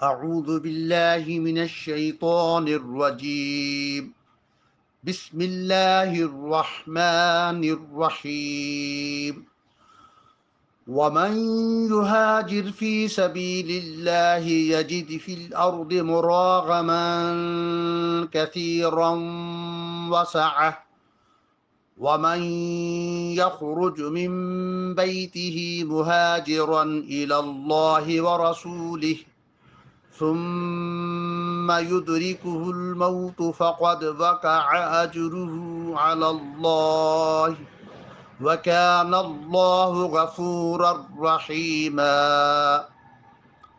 اعوذ باللہ من الشیطان الرجیم بسم اللہ الرحمن الرحیم ومن يهاجر في سبيل الله يجد في الأرض مراغما كثيرا وسعة ومن يخرج من بيته مهاجرا إلى الله ورسوله ثم يدركه الموت فقد وقع أجره على الله وكان الله غفورا رحيما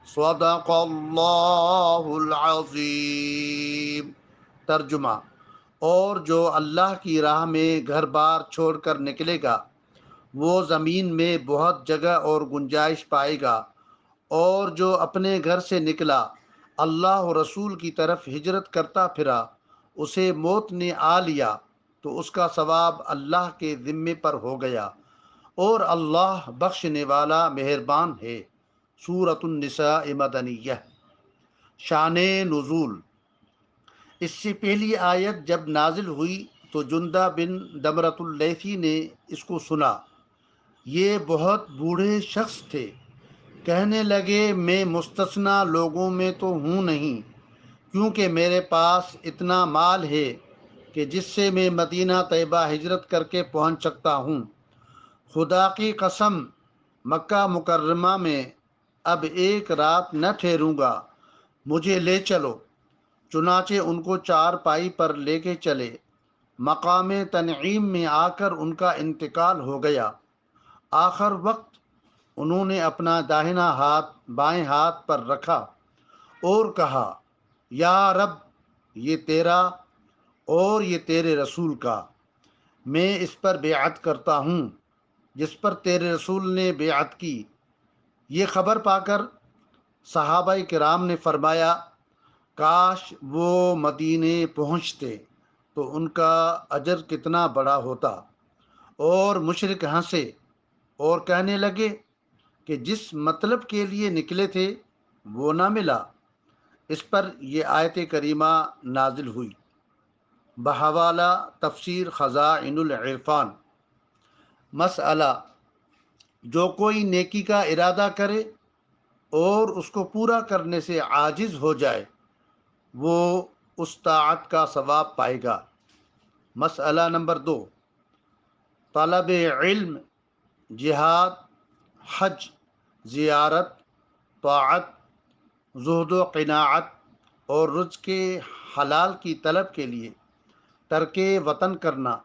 صدق اللہ العظیم۔ ترجمہ: اور جو اللہ کی راہ میں گھر بار چھوڑ کر نکلے گا وہ زمین میں بہت جگہ اور گنجائش پائے گا، اور جو اپنے گھر سے نکلا اللہ و رسول کی طرف ہجرت کرتا پھرا، اسے موت نے آ لیا تو اس کا ثواب اللہ کے ذمے پر ہو گیا، اور اللہ بخشنے والا مہربان ہے۔ سورۃ النساء مدنیہ۔ شان نزول: اس سے پہلی آیت جب نازل ہوئی تو جندہ بن دمرۃ اللیثی نے اس کو سنا۔ یہ بہت بوڑھے شخص تھے۔ کہنے لگے میں مستثنی لوگوں میں تو ہوں نہیں، کیونکہ میرے پاس اتنا مال ہے کہ جس سے میں مدینہ طیبہ ہجرت کر کے پہنچ سکتا ہوں۔ خدا کی قسم مکہ مکرمہ میں اب ایک رات نہ ٹھہروں گا، مجھے لے چلو۔ چنانچہ ان کو چارپائی پر لے کے چلے۔ مقام تنعیم میں آ کر ان کا انتقال ہو گیا۔ آخر وقت انہوں نے اپنا داہنا ہاتھ بائیں ہاتھ پر رکھا اور کہا، یا رب، یہ تیرا اور یہ تیرے رسول کا، میں اس پر بیعت کرتا ہوں جس پر تیرے رسول نے بیعت کی۔ یہ خبر پا کر صحابہ کرام نے فرمایا، کاش وہ مدینے پہنچتے تو ان کا اجر کتنا بڑا ہوتا۔ اور مشرک ہنسے اور کہنے لگے کہ جس مطلب کے لیے نکلے تھے وہ نہ ملا۔ اس پر یہ آیت کریمہ نازل ہوئی۔ بحوالہ تفسیر خزائن العرفان۔ مسئلہ: جو کوئی نیکی کا ارادہ کرے اور اس کو پورا کرنے سے عاجز ہو جائے وہ اس طاعت کا ثواب پائے گا۔ مسئلہ نمبر 2، طلب علم، جہاد، حج، زیارت، طاعت، زہد و قناعت اور رزق حلال کی طلب کے لیے ترک وطن کرنا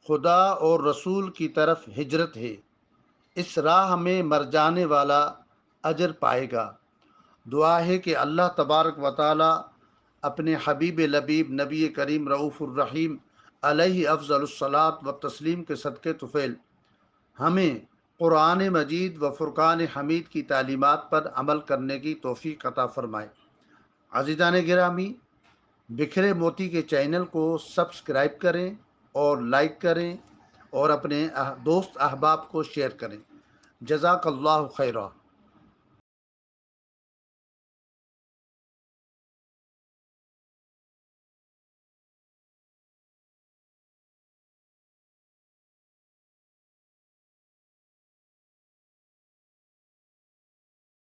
خدا اور رسول کی طرف ہجرت ہے۔ اس راہ میں مر جانے والا اجر پائے گا۔ دعا ہے کہ اللہ تبارک و تعالی اپنے حبیب لبیب نبی کریم رؤوف الرحیم علیہ افضل الصلاۃ و تسلیم کے صدقے طفیل ہمیں قرآن مجید و فرقان حمید کی تعلیمات پر عمل کرنے کی توفیق عطا فرمائے۔ عزیزان گرامی، بکھرے موتی کے چینل کو سبسکرائب کریں اور لائک کریں اور اپنے دوست احباب کو شیئر کریں۔ جزاک اللہ خیرہ۔